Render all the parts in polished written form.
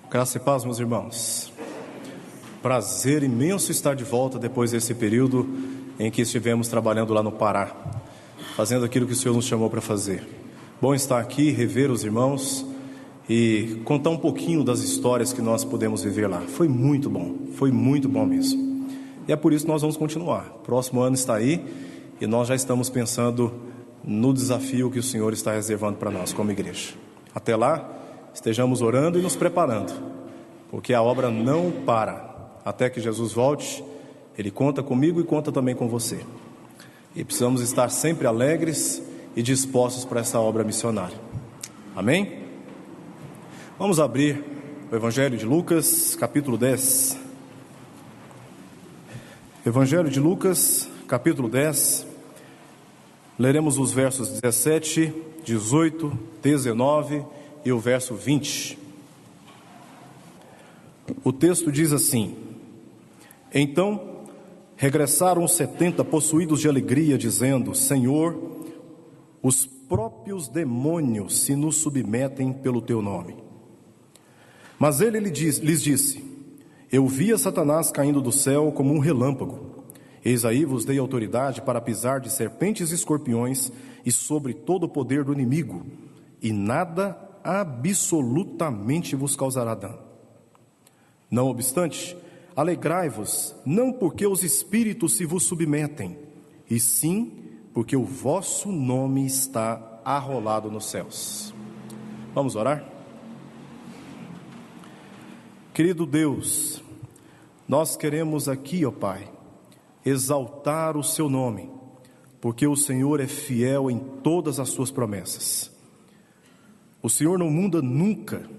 Graça e paz, meus irmãos. Prazer imenso estar de volta depois desse período em que estivemos trabalhando lá no Pará, fazendo aquilo que o Senhor nos chamou para fazer. Bom estar aqui, rever os irmãos e contar um pouquinho das histórias que nós pudemos viver lá. Foi muito bom mesmo. E é por isso que nós vamos continuar. Próximo ano está aí e nós já estamos pensando no desafio que o Senhor está reservando para nós como igreja. Até lá, estejamos orando e nos preparando, porque a obra não para. Até que Jesus volte, Ele conta comigo e conta também com você. E precisamos estar sempre alegres e dispostos para essa obra missionária. Amém? Vamos abrir o Evangelho de Lucas, capítulo 10. Evangelho de Lucas, capítulo 10. Leremos os versos 17, 18, 19 e o verso 20. O texto diz assim: Então regressaram os 70 possuídos de alegria, dizendo: Senhor, os próprios demônios se nos submetem pelo teu nome. Mas ele lhes disse: Eu via Satanás caindo do céu como um relâmpago. Eis aí vos dei autoridade para pisar de serpentes e escorpiões e sobre todo o poder do inimigo, e nada absolutamente vos causará dano. Não obstante, alegrai-vos, não porque os espíritos se vos submetem, e sim porque o vosso nome está arrolado nos céus. Vamos orar? Querido Deus, nós queremos aqui, ó Pai, exaltar o seu nome, porque o Senhor é fiel em todas as suas promessas. O Senhor não muda nunca.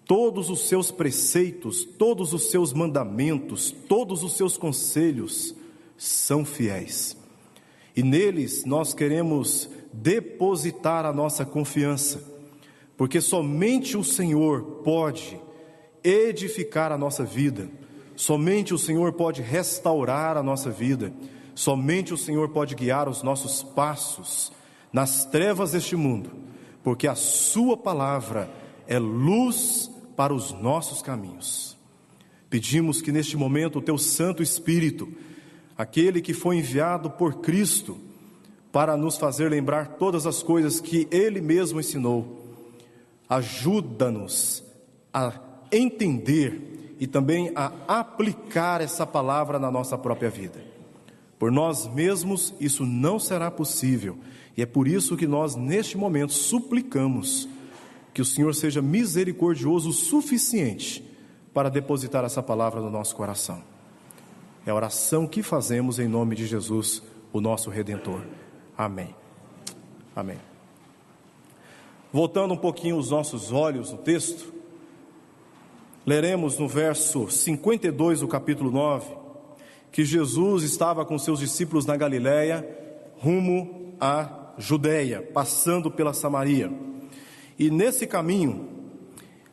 Todos os seus preceitos, todos os seus mandamentos, todos os seus conselhos são fiéis. E neles nós queremos depositar a nossa confiança, porque somente o Senhor pode edificar a nossa vida, somente o Senhor pode restaurar a nossa vida, somente o Senhor pode guiar os nossos passos nas trevas deste mundo, porque a sua palavra é luz para os nossos caminhos. Pedimos que neste momento o teu Santo Espírito, aquele que foi enviado por Cristo para nos fazer lembrar todas as coisas que Ele mesmo ensinou, ajuda-nos a entender e também a aplicar essa palavra na nossa própria vida. Por nós mesmos isso não será possível, e é por isso que nós neste momento suplicamos que o Senhor seja misericordioso o suficiente para depositar essa palavra no nosso coração. É a oração que fazemos em nome de Jesus, o nosso Redentor. Amém. Amém. Voltando um pouquinho os nossos olhos no texto, leremos no verso 52 do capítulo 9, que Jesus estava com seus discípulos na Galileia, rumo à Judeia, passando pela Samaria. E nesse caminho,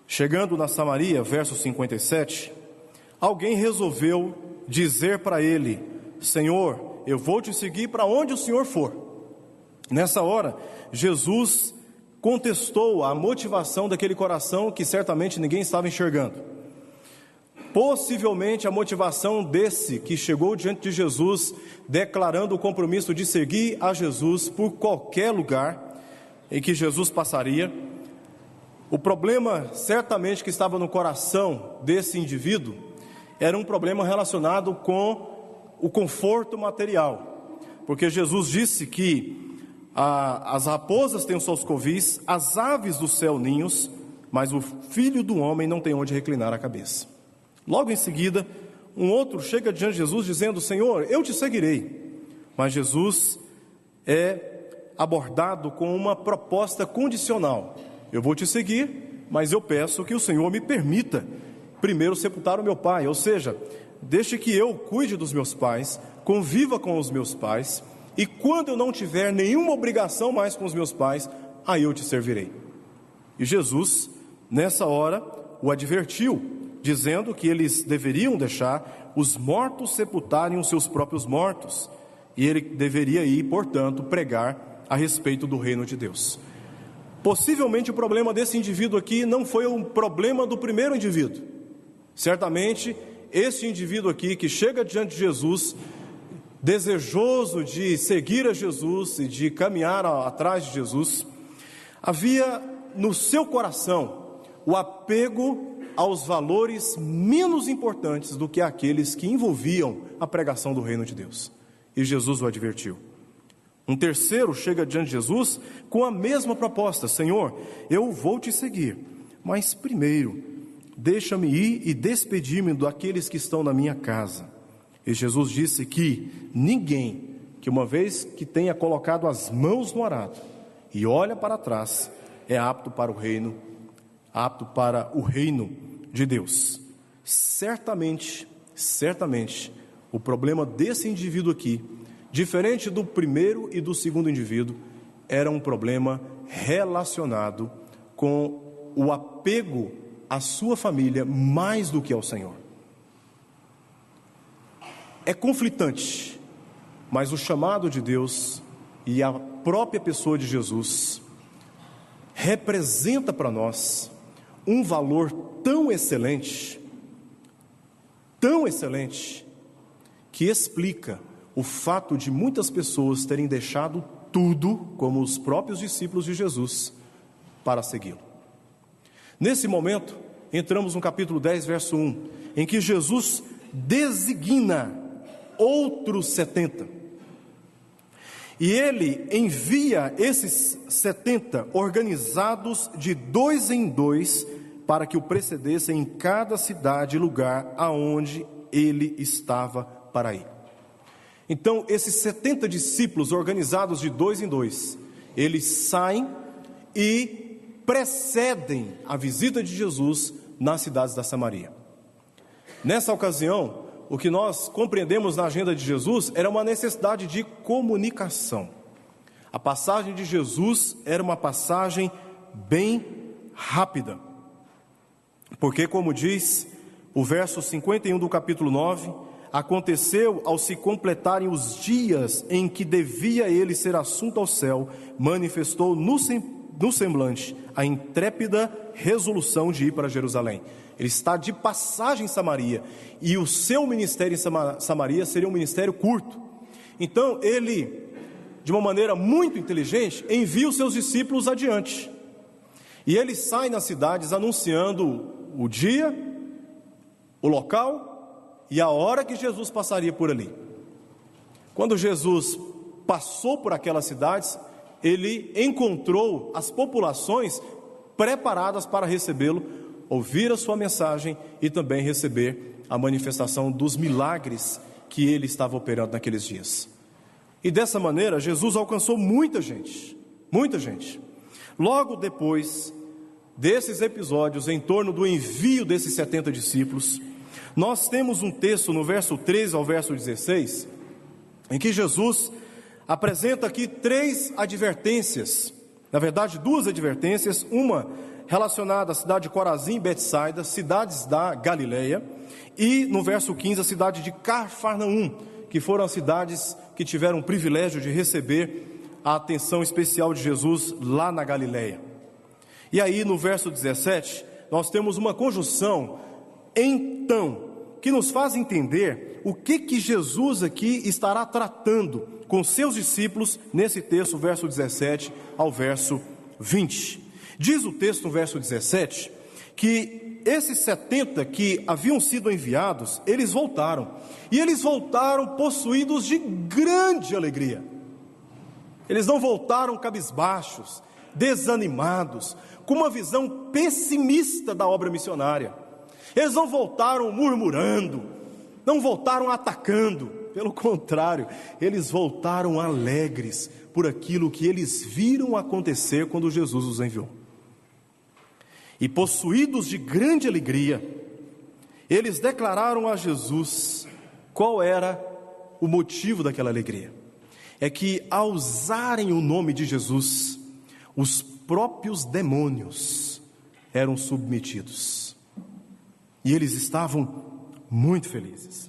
chegando na Samaria, verso 57, alguém resolveu dizer para ele: Senhor, eu vou te seguir para onde o Senhor for. Nessa hora, Jesus contestou a motivação daquele coração que certamente ninguém estava enxergando. Possivelmente a motivação desse que chegou diante de Jesus, declarando o compromisso de seguir a Jesus por qualquer lugar em que Jesus passaria. O problema certamente que estava no coração desse indivíduo era um problema relacionado com o conforto material, porque Jesus disse que as raposas têm os seus covis, as aves do céu ninhos, mas o filho do homem não tem onde reclinar a cabeça. Logo em seguida, um outro chega diante de Jesus dizendo: Senhor, eu te seguirei. Mas Jesus é abordado com uma proposta condicional: eu vou te seguir, mas eu peço que o Senhor me permita primeiro sepultar o meu pai, ou seja, deixe que eu cuide dos meus pais, conviva com os meus pais, e quando eu não tiver nenhuma obrigação mais com os meus pais, aí eu te servirei. E Jesus, nessa hora, o advertiu, dizendo que eles deveriam deixar os mortos sepultarem os seus próprios mortos, e ele deveria ir, portanto, pregar a respeito do reino de Deus. Possivelmente o problema desse indivíduo aqui não foi um problema do primeiro indivíduo. Certamente, esse indivíduo aqui que chega diante de Jesus, desejoso de seguir a Jesus e de caminhar atrás de Jesus, havia no seu coração o apego aos valores menos importantes do que aqueles que envolviam a pregação do reino de Deus. E Jesus o advertiu. Um terceiro chega diante de Jesus com a mesma proposta: Senhor, eu vou te seguir, mas primeiro, deixa-me ir e despedir-me daqueles que estão na minha casa. E Jesus disse que ninguém, que uma vez que tenha colocado as mãos no arado e olha para trás, é apto para o reino de Deus. Certamente, o problema desse indivíduo aqui, diferente do primeiro e do segundo indivíduo, era um problema relacionado com o apego à sua família mais do que ao Senhor. É conflitante, mas o chamado de Deus e a própria pessoa de Jesus representa para nós um valor tão excelente, que explica o fato de muitas pessoas terem deixado tudo, como os próprios discípulos de Jesus, para segui-lo. Nesse momento, entramos no capítulo 10, verso 1, em que Jesus designa outros 70. E ele envia esses 70 organizados de 2 em 2 para que o precedessem em cada cidade e lugar aonde ele estava para ir. Então, esses 70 discípulos organizados de 2 em 2, eles saem e precedem a visita de Jesus nas cidades da Samaria. Nessa ocasião, o que nós compreendemos na agenda de Jesus era uma necessidade de comunicação. A passagem de Jesus era uma passagem bem rápida, porque, como diz o verso 51 do capítulo 9, aconteceu ao se completarem os dias em que devia ele ser assunto ao céu, manifestou no semblante a intrépida resolução de ir para Jerusalém. Ele está de passagem em Samaria, e o seu ministério em Samaria seria um ministério curto. Então ele, de uma maneira muito inteligente, envia os seus discípulos adiante. E ele sai nas cidades anunciando o dia, o local e a hora que Jesus passaria por ali. Quando Jesus passou por aquelas cidades, ele encontrou as populações preparadas para recebê-lo, ouvir a sua mensagem e também receber a manifestação dos milagres que ele estava operando naqueles dias. E dessa maneira, Jesus alcançou muita gente. Logo depois desses episódios, em torno do envio desses 70 discípulos, nós temos um texto no verso 13 ao verso 16, em que Jesus apresenta aqui 3 advertências, na verdade 2 advertências, uma relacionada à cidade de Corazim e Betsaida, cidades da Galileia, e no verso 15 a cidade de Cafarnaum, que foram as cidades que tiveram o privilégio de receber a atenção especial de Jesus lá na Galileia. E aí no verso 17 nós temos uma conjunção então, que nos faz entender o que Jesus aqui estará tratando com seus discípulos nesse texto, verso 17 ao verso 20. Diz o texto no verso 17 que esses 70 que haviam sido enviados, eles voltaram, e eles voltaram possuídos de grande alegria. Eles não voltaram cabisbaixos, desanimados, com uma visão pessimista da obra missionária. Eles não voltaram murmurando, não voltaram atacando, pelo contrário, eles voltaram alegres por aquilo que eles viram acontecer quando Jesus os enviou. E possuídos de grande alegria, eles declararam a Jesus qual era o motivo daquela alegria. É que ao usarem o nome de Jesus, os próprios demônios eram submetidos. E eles estavam muito felizes.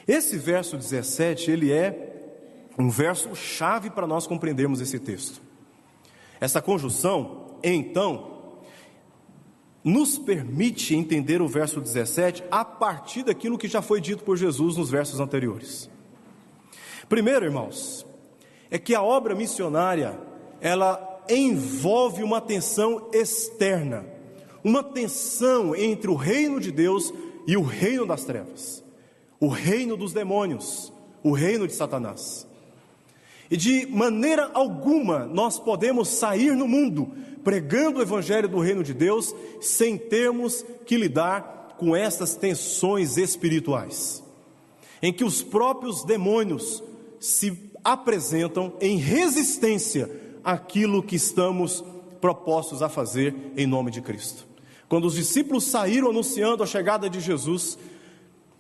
Esse verso 17, ele é um verso chave para nós compreendermos esse texto. Essa conjunção então, nos permite entender o verso 17 a partir daquilo que já foi dito por Jesus nos versos anteriores. Primeiro, irmãos, é que a obra missionária, ela envolve uma tensão externa, uma tensão entre o reino de Deus e o reino das trevas, o reino dos demônios, o reino de Satanás. E de maneira alguma nós podemos sair no mundo pregando o evangelho do reino de Deus sem termos que lidar com essas tensões espirituais, em que os próprios demônios se apresentam em resistência àquilo que estamos propostos a fazer em nome de Cristo. Quando os discípulos saíram anunciando a chegada de Jesus,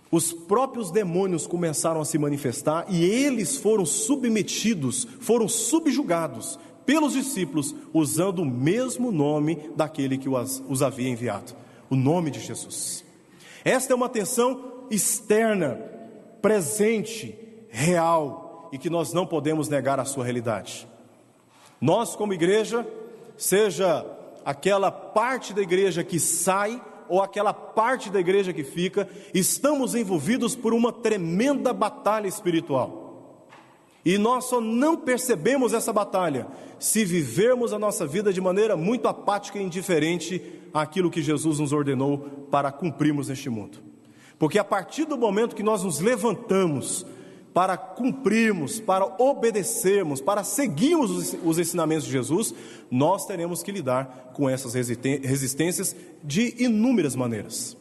os próprios demônios começaram a se manifestar e eles foram submetidos, foram subjugados pelos discípulos, usando o mesmo nome daquele que os havia enviado, o nome de Jesus. Esta é uma tensão externa, presente, real, e que nós não podemos negar a sua realidade. Nós, como igreja, seja aquela parte da igreja que sai ou aquela parte da igreja que fica, estamos envolvidos por uma tremenda batalha espiritual. E nós só não percebemos essa batalha se vivermos a nossa vida de maneira muito apática e indiferente àquilo que Jesus nos ordenou para cumprirmos neste mundo. Porque a partir do momento que nós nos levantamos para cumprirmos, para obedecermos, para seguirmos os ensinamentos de Jesus, nós teremos que lidar com essas resistências de inúmeras maneiras.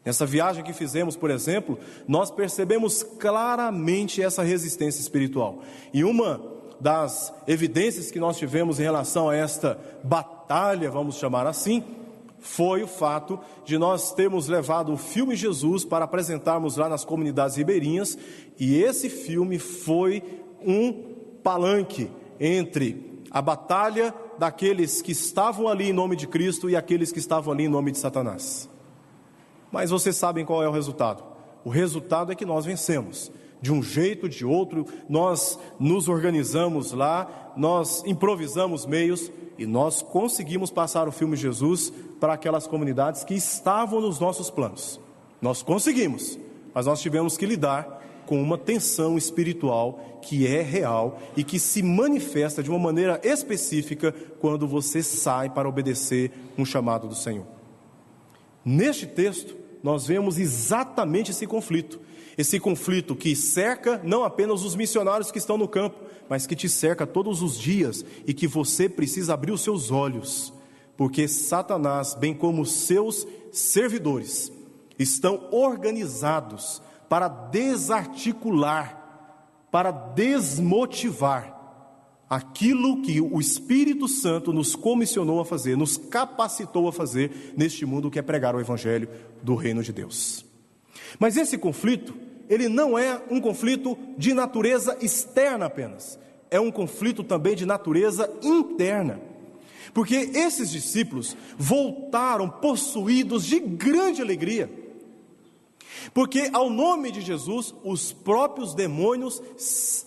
Nessa viagem que fizemos, por exemplo, nós percebemos claramente essa resistência espiritual. E uma das evidências que nós tivemos em relação a esta batalha, vamos chamar assim, foi o fato de nós termos levado o filme Jesus para apresentarmos lá nas comunidades ribeirinhas, e esse filme foi um palanque entre a batalha daqueles que estavam ali em nome de Cristo e aqueles que estavam ali em nome de Satanás. Mas vocês sabem qual é o resultado? O resultado é que nós vencemos. De um jeito ou de outro, nós nos organizamos lá, nós improvisamos meios e nós conseguimos passar o filme Jesus para aquelas comunidades que estavam nos nossos planos. Nós conseguimos, mas nós tivemos que lidar com uma tensão espiritual que é real e que se manifesta de uma maneira específica quando você sai para obedecer um chamado do Senhor. Neste texto, nós vemos exatamente esse conflito que cerca não apenas os missionários que estão no campo, mas que te cerca todos os dias e que você precisa abrir os seus olhos, porque Satanás, bem como os seus servidores, estão organizados para desarticular, para desmotivar aquilo que o Espírito Santo nos comissionou a fazer, nos capacitou a fazer neste mundo, que é pregar o Evangelho do Reino de Deus. Mas esse conflito, ele não é um conflito de natureza externa apenas, é um conflito também de natureza interna. Porque esses discípulos voltaram possuídos de grande alegria, porque ao nome de Jesus, os próprios demônios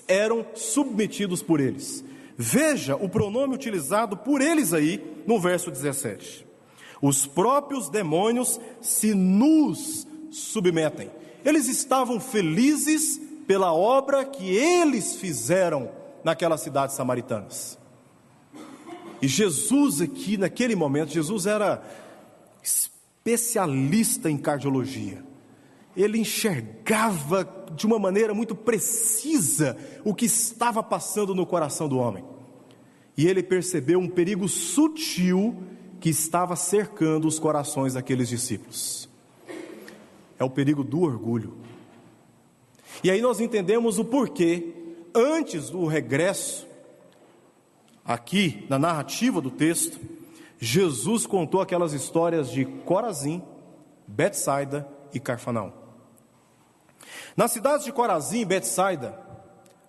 eram submetidos por eles. Veja o pronome utilizado por eles aí no verso 17. Os próprios demônios se nos submetem. Eles estavam felizes pela obra que eles fizeram naquelas cidades samaritanas. E Jesus aqui, naquele momento, Jesus era especialista em cardiologia. Ele enxergava de uma maneira muito precisa o que estava passando no coração do homem. E ele percebeu um perigo sutil que estava cercando os corações daqueles discípulos. É o perigo do orgulho. E aí nós entendemos o porquê, antes do regresso, aqui na narrativa do texto, Jesus contou aquelas histórias de Corazim, Betsaida e Cafarnaum. Nas cidades de Corazim e Betsaida,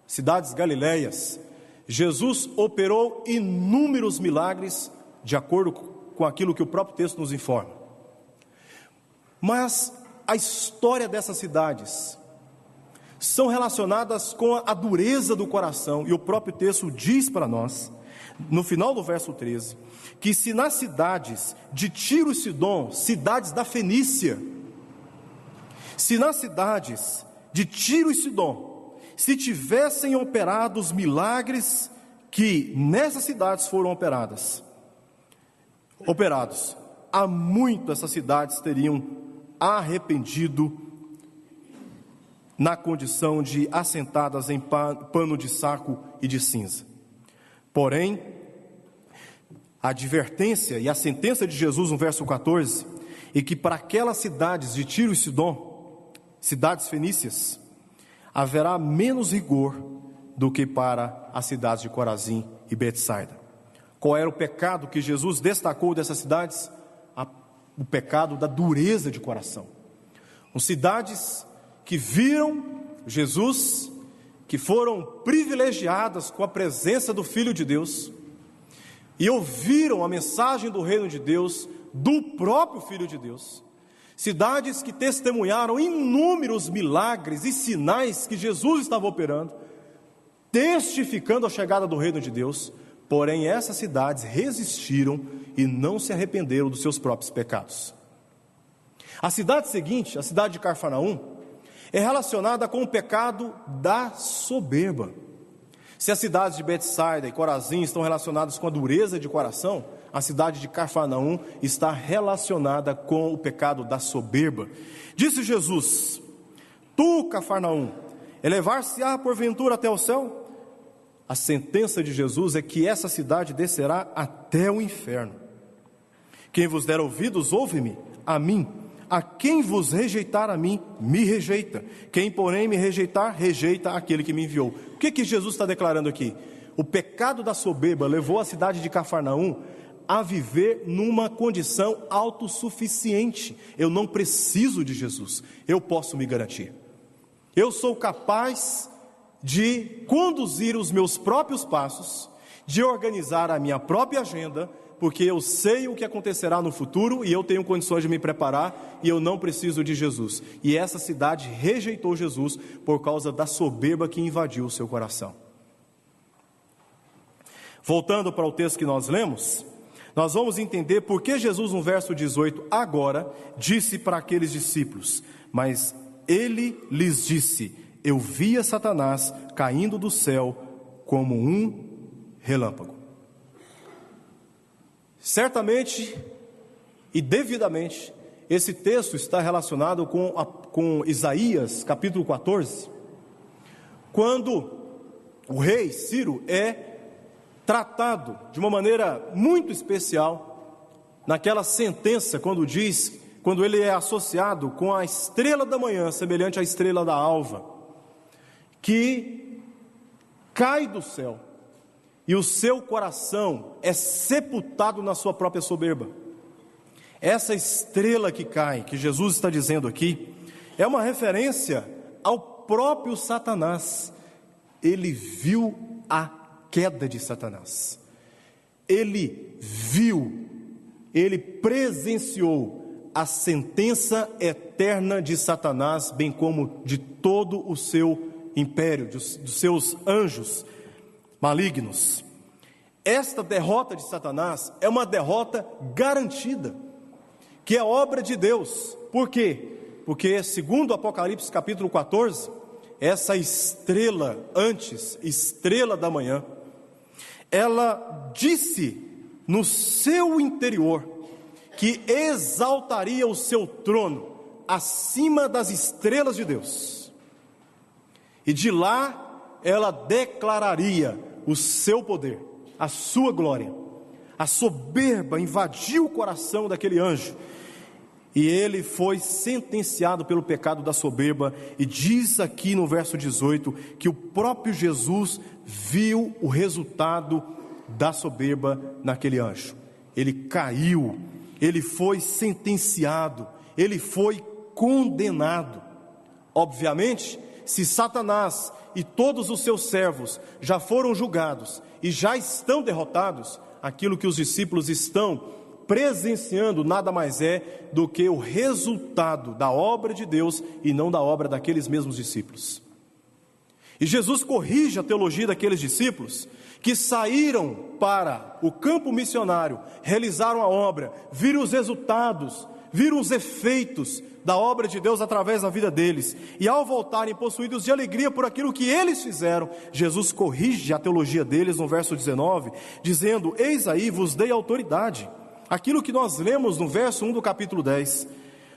cidades galileias, Jesus operou inúmeros milagres, de acordo com aquilo que o próprio texto nos informa. Mas a história dessas cidades são relacionadas com a dureza do coração, e o próprio texto diz para nós, no final do verso 13, que se nas cidades de Tiro e Sidom, cidades da Fenícia, se nas cidades de Tiro e Sidom, se tivessem operado os milagres que nessas cidades foram operados, há muito essas cidades teriam arrependido na condição de assentadas em pano de saco e de cinza. Porém, a advertência e a sentença de Jesus no verso 14, é que para aquelas cidades de Tiro e Sidom, cidades fenícias, haverá menos rigor do que para as cidades de Corazim e Betsaida. Qual era o pecado que Jesus destacou dessas cidades? O pecado da dureza de coração. São cidades que viram Jesus, que foram privilegiadas com a presença do Filho de Deus, e ouviram a mensagem do reino de Deus, do próprio Filho de Deus. Cidades que testemunharam inúmeros milagres e sinais que Jesus estava operando, testificando a chegada do reino de Deus. Porém, essas cidades resistiram e não se arrependeram dos seus próprios pecados. A cidade seguinte, a cidade de Cafarnaum, é relacionada com o pecado da soberba. Se as cidades de Betsaida e Corazim estão relacionadas com a dureza de coração, a cidade de Cafarnaum está relacionada com o pecado da soberba. Disse Jesus: tu, Cafarnaum, elevar-se-á porventura até o céu? A sentença de Jesus é que essa cidade descerá até o inferno. Quem vos der ouvidos, ouve-me, a mim. A quem vos rejeitar a mim, me rejeita. Quem, porém, me rejeitar, rejeita aquele que me enviou. O que Jesus está declarando aqui? O pecado da soberba levou a cidade de Cafarnaum a viver numa condição autossuficiente. Eu não preciso de Jesus, eu posso me garantir. Eu sou capaz de conduzir os meus próprios passos, de organizar a minha própria agenda, porque eu sei o que acontecerá no futuro e eu tenho condições de me preparar e eu não preciso de Jesus. E essa cidade rejeitou Jesus por causa da soberba que invadiu o seu coração. Voltando para o texto que nós lemos, nós vamos entender por que Jesus, no verso 18, agora disse para aqueles discípulos: mas ele lhes disse: eu via Satanás caindo do céu como um relâmpago. Certamente e devidamente, esse texto está relacionado com Isaías, capítulo 14, quando o rei Ciro é tratado de uma maneira muito especial, naquela sentença, quando ele é associado com a estrela da manhã, semelhante à estrela da alva, que cai do céu, e o seu coração é sepultado na sua própria soberba. Essa estrela que cai, que Jesus está dizendo aqui, é uma referência ao próprio Satanás. Ele viu a queda de Satanás. Ele presenciou a sentença eterna de Satanás, bem como de todo o seu império, dos seus anjos malignos. Esta derrota de Satanás é uma derrota garantida, que é obra de Deus. Por quê? Porque, segundo Apocalipse capítulo 14, essa estrela estrela da manhã, ela disse no seu interior que exaltaria o seu trono acima das estrelas de Deus, e de lá ela declararia o seu poder, a sua glória. A soberba invadiu o coração daquele anjo, e ele foi sentenciado pelo pecado da soberba. E diz aqui no verso 18 que o próprio Jesus viu o resultado da soberba naquele anjo. Ele caiu, ele foi sentenciado, ele foi condenado. Obviamente, se Satanás e todos os seus servos já foram julgados e já estão derrotados, aquilo que os discípulos estão presenciando nada mais é do que o resultado da obra de Deus e não da obra daqueles mesmos discípulos. E Jesus corrige a teologia daqueles discípulos que saíram para o campo missionário, realizaram a obra, viram os resultados, viram os efeitos da obra de Deus através da vida deles, e ao voltarem possuídos de alegria por aquilo que eles fizeram, Jesus corrige a teologia deles no verso 19, dizendo: eis aí vos dei autoridade, aquilo que nós lemos no verso 1 do capítulo 10,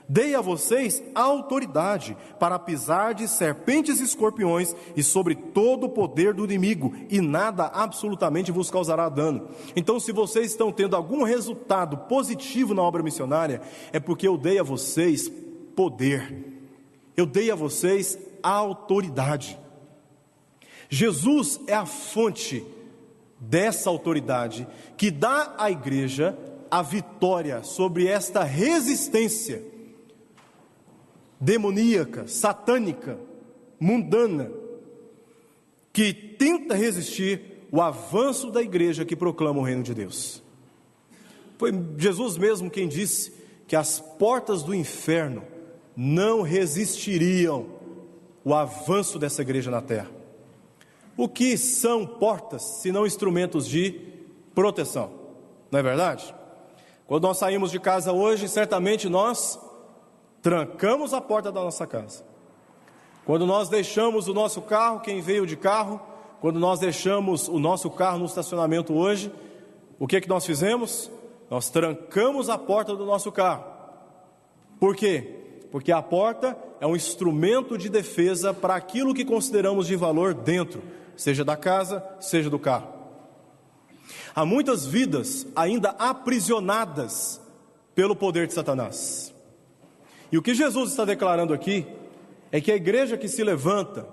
dei a vocês autoridade para pisar de serpentes e escorpiões e sobre todo o poder do inimigo, e nada absolutamente vos causará dano. Então, se vocês estão tendo algum resultado positivo na obra missionária, é porque eu dei a vocês poder, eu dei a vocês autoridade. Jesus é a fonte dessa autoridade que dá à igreja a vitória sobre esta resistência demoníaca, satânica, mundana, que tenta resistir o avanço da igreja que proclama o reino de Deus. Foi Jesus mesmo quem disse que as portas do inferno não resistiriam o avanço dessa igreja na terra. O que são portas, se não instrumentos de proteção? Não é verdade? Quando nós saímos de casa hoje, certamente nós trancamos a porta da nossa casa. Quando nós deixamos o nosso carro, quem veio de carro, quando nós deixamos o nosso carro no estacionamento hoje, o que nós fizemos? Nós trancamos a porta do nosso carro. Por quê? Porque a porta é um instrumento de defesa para aquilo que consideramos de valor dentro, seja da casa, seja do carro. Há muitas vidas ainda aprisionadas pelo poder de Satanás. E o que Jesus está declarando aqui é que a igreja que se levanta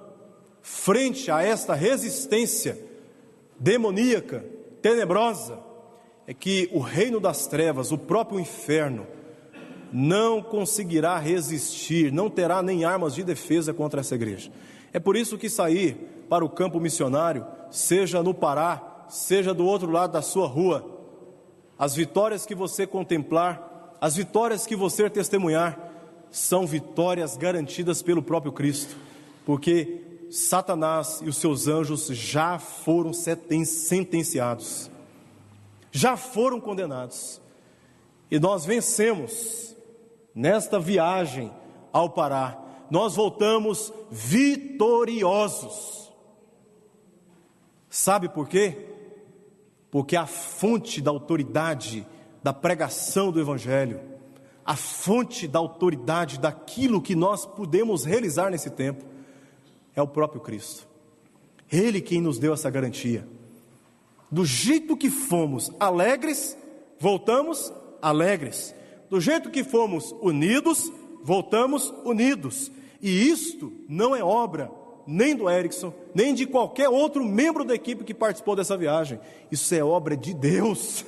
frente a esta resistência demoníaca, tenebrosa, é que o reino das trevas, o próprio inferno, não conseguirá resistir, não terá nem armas de defesa contra essa igreja. É por isso que sair para o campo missionário, seja no Pará, seja do outro lado da sua rua, as vitórias que você contemplar, as vitórias que você testemunhar, são vitórias garantidas pelo próprio Cristo, porque Satanás e os seus anjos já foram sentenciados, já foram condenados, e nós vencemos nesta viagem ao Pará. Nós voltamos vitoriosos. Sabe por quê? Porque a fonte da autoridade da pregação do Evangelho, a fonte da autoridade daquilo que nós podemos realizar nesse tempo, é o próprio Cristo. Ele quem nos deu essa garantia. Do jeito que fomos alegres, voltamos alegres. Do jeito que fomos unidos, voltamos unidos. E isto não é obra nem do Erickson, nem de qualquer outro membro da equipe que participou dessa viagem. Isso é obra de Deus.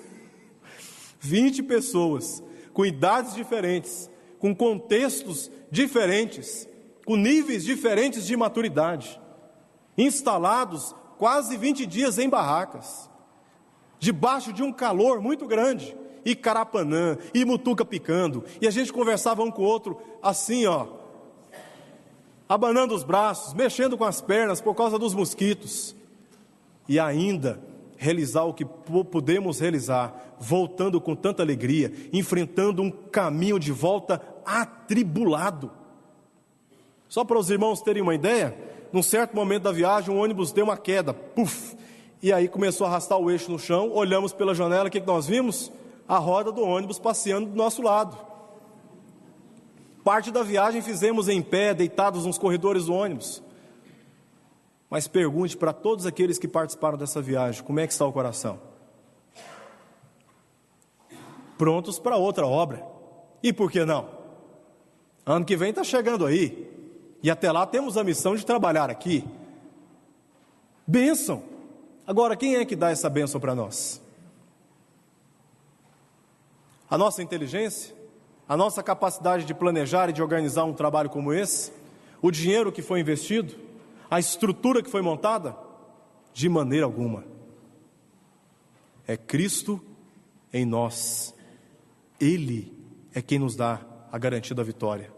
20 pessoas, com idades diferentes, com contextos diferentes, com níveis diferentes de maturidade, instalados quase 20 dias em barracas, debaixo de um calor muito grande, e carapanã, e mutuca picando, e a gente conversava um com o outro assim, abanando os braços, mexendo com as pernas por causa dos mosquitos, e ainda realizar o que podemos realizar, voltando com tanta alegria, enfrentando um caminho de volta atribulado. Só para os irmãos terem uma ideia, num certo momento da viagem, o ônibus deu uma queda, puf, e aí começou a arrastar o eixo no chão. Olhamos pela janela, o que nós vimos? A roda do ônibus passeando do nosso lado. Parte da viagem fizemos em pé, deitados nos corredores do ônibus. Mas pergunte para todos aqueles que participaram dessa viagem, como é que está o coração? Prontos para outra obra. E por que não? Ano que vem está chegando aí, e até lá temos a missão de trabalhar aqui. Bênção. Agora, quem é que dá essa bênção para nós? A nossa inteligência? A nossa capacidade de planejar e de organizar um trabalho como esse? O dinheiro que foi investido? A estrutura que foi montada? De maneira alguma. É Cristo em nós. Ele é quem nos dá a garantia da vitória.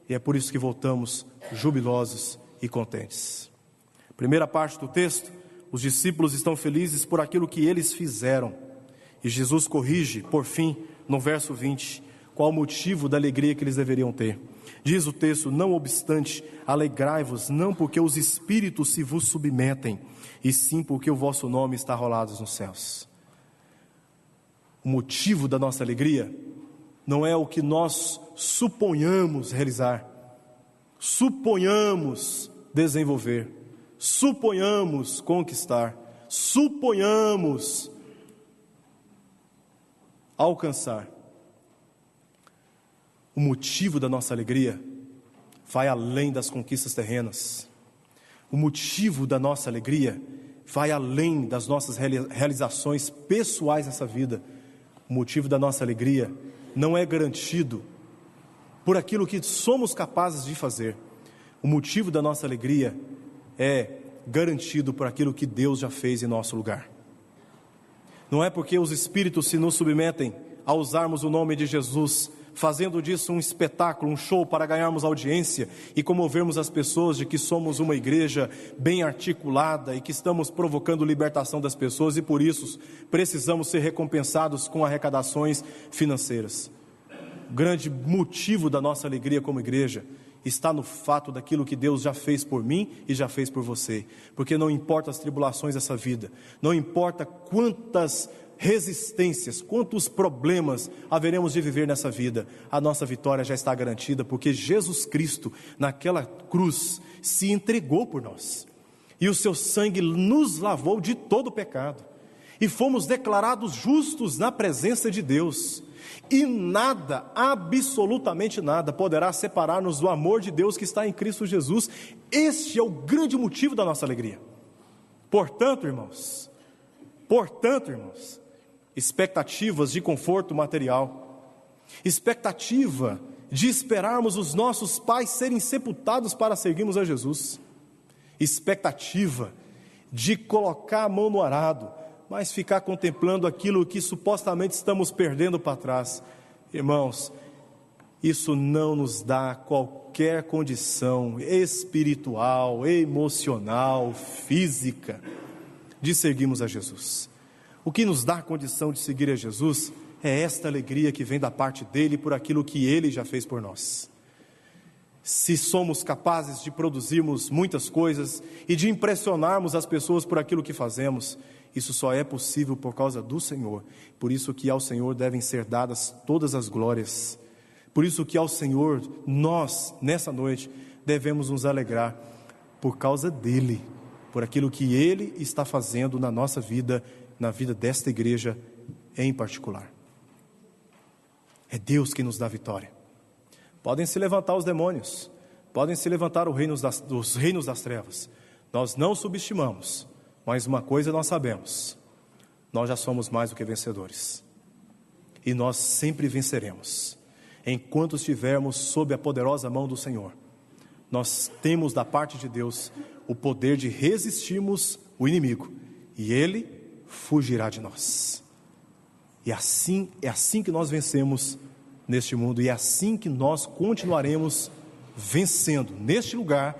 E é por isso que voltamos jubilosos e contentes. Primeira parte do texto, os discípulos estão felizes por aquilo que eles fizeram. E Jesus corrige, por fim, no verso 20, qual o motivo da alegria que eles deveriam ter. Diz o texto: não obstante, alegrai-vos, não porque os espíritos se vos submetem, e sim porque o vosso nome está rolado nos céus. O motivo da nossa alegria não é o que nós suponhamos realizar, suponhamos desenvolver, suponhamos conquistar, suponhamos alcançar. O motivo da nossa alegria vai além das conquistas terrenas. O motivo da nossa alegria vai além das nossas realizações pessoais nessa vida. O motivo da nossa alegria não é garantido por aquilo que somos capazes de fazer. O motivo da nossa alegria é garantido por aquilo que Deus já fez em nosso lugar. Não é porque os espíritos se nos submetem a usarmos o nome de Jesus, fazendo disso um espetáculo, um show para ganharmos audiência e comovermos as pessoas de que somos uma igreja bem articulada e que estamos provocando libertação das pessoas e por isso precisamos ser recompensados com arrecadações financeiras. O grande motivo da nossa alegria como igreja está no fato daquilo que Deus já fez por mim e já fez por você, porque não importa as tribulações dessa vida, não importa quantas resistências, quantos problemas haveremos de viver nessa vida, a nossa vitória já está garantida, porque Jesus Cristo naquela cruz se entregou por nós, e o seu sangue nos lavou de todo pecado, e fomos declarados justos na presença de Deus, e nada, absolutamente nada, poderá separar-nos do amor de Deus que está em Cristo Jesus. Este é o grande motivo da nossa alegria. Portanto, irmãos, expectativas de conforto material, expectativa de esperarmos os nossos pais serem sepultados para seguirmos a Jesus, expectativa de colocar a mão no arado, mas ficar contemplando aquilo que supostamente estamos perdendo para trás. Irmãos, isso não nos dá qualquer condição espiritual, emocional, física de seguirmos a Jesus. O que nos dá a condição de seguir a Jesus é esta alegria que vem da parte dele por aquilo que ele já fez por nós. Se somos capazes de produzirmos muitas coisas e de impressionarmos as pessoas por aquilo que fazemos, isso só é possível por causa do Senhor. Por isso que ao Senhor devem ser dadas todas as glórias. Por isso que ao Senhor, nós, nessa noite, devemos nos alegrar por causa dEle, por aquilo que Ele está fazendo na nossa vida, na vida desta igreja em particular. É Deus que nos dá vitória. Podem se levantar os demônios, podem se levantar os reinos das trevas. Nós não subestimamos, mas uma coisa nós sabemos: nós já somos mais do que vencedores. E nós sempre venceremos, enquanto estivermos sob a poderosa mão do Senhor. Nós temos da parte de Deus o poder de resistirmos o inimigo, e ele fugirá de nós. E é assim que nós vencemos neste mundo, e é assim que nós continuaremos vencendo neste lugar,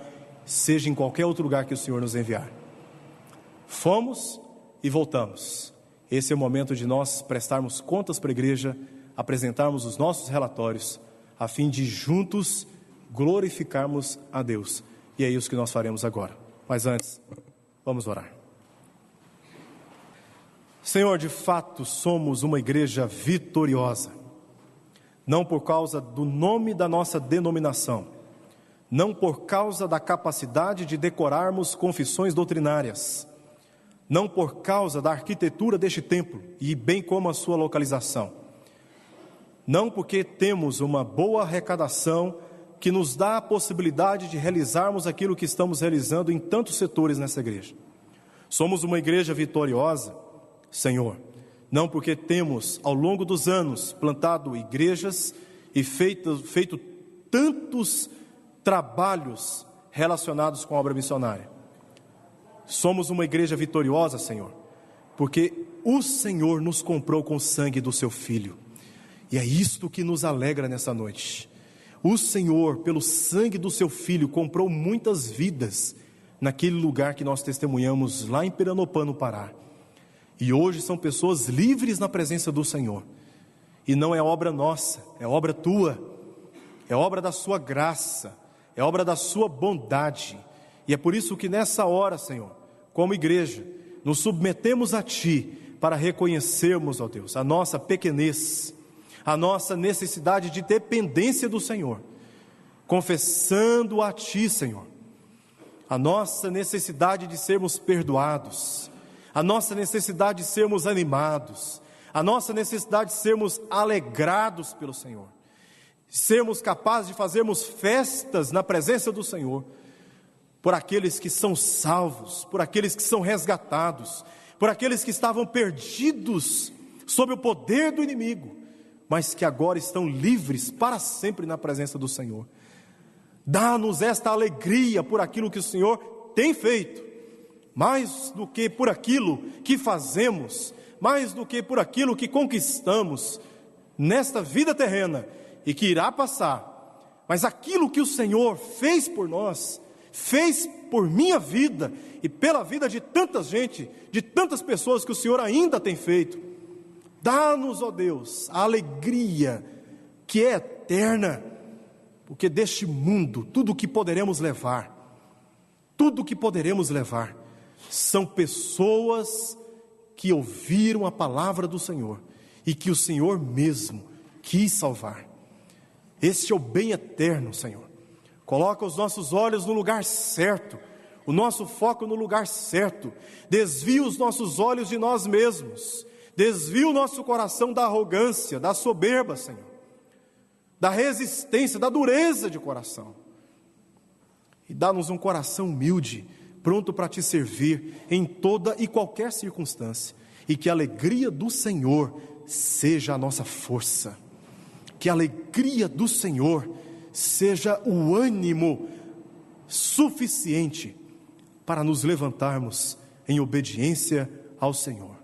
seja em qualquer outro lugar que o Senhor nos enviar. Fomos e voltamos. Esse é o momento de nós prestarmos contas para a igreja, apresentarmos os nossos relatórios, a fim de juntos glorificarmos a Deus. E é isso que nós faremos agora. Mas antes, vamos orar. Senhor, de fato somos uma igreja vitoriosa, não por causa do nome da nossa denominação, não por causa da capacidade de decorarmos confissões doutrinárias, não por causa da arquitetura deste templo e bem como a sua localização, não porque temos uma boa arrecadação que nos dá a possibilidade de realizarmos aquilo que estamos realizando em tantos setores nessa igreja. Somos uma igreja vitoriosa, Senhor, não porque temos ao longo dos anos plantado igrejas e feito tantos trabalhos relacionados com a obra missionária. Somos uma igreja vitoriosa, Senhor, porque o Senhor nos comprou com o sangue do seu Filho, e é isto que nos alegra nessa noite. O Senhor, pelo sangue do seu Filho, comprou muitas vidas naquele lugar que nós testemunhamos lá em Piranopã, no Pará. E hoje são pessoas livres na presença do Senhor. E não é obra nossa, é obra tua, é obra da sua graça, é obra da sua bondade. E é por isso que nessa hora, Senhor, como igreja, nos submetemos a Ti para reconhecermos, ó Deus, a nossa pequenez, a nossa necessidade de dependência do Senhor, confessando a Ti, Senhor, a nossa necessidade de sermos perdoados, a nossa necessidade de sermos animados, a nossa necessidade de sermos alegrados pelo Senhor, sermos capazes de fazermos festas na presença do Senhor, por aqueles que são salvos, por aqueles que são resgatados, por aqueles que estavam perdidos sob o poder do inimigo, mas que agora estão livres para sempre na presença do Senhor. Dá-nos esta alegria por aquilo que o Senhor tem feito, mais do que por aquilo que fazemos, mais do que por aquilo que conquistamos nesta vida terrena e que irá passar, mas aquilo que o Senhor fez por nós, fez por minha vida e pela vida de tanta gente, de tantas pessoas que o Senhor ainda tem feito. Dá-nos, ó Deus, a alegria que é eterna, porque deste mundo, tudo o que poderemos levar, são pessoas que ouviram a palavra do Senhor e que o Senhor mesmo quis salvar. Este é o bem eterno, Senhor. Coloca os nossos olhos no lugar certo, o nosso foco no lugar certo, desvia os nossos olhos de nós mesmos, desvia o nosso coração da arrogância, da soberba, Senhor, da resistência, da dureza de coração, e dá-nos um coração humilde, pronto para Te servir em toda e qualquer circunstância, e que a alegria do Senhor seja a nossa força, que a alegria do Senhor seja o ânimo suficiente para nos levantarmos em obediência ao Senhor.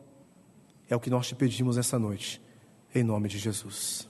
É o que nós Te pedimos essa noite, em nome de Jesus.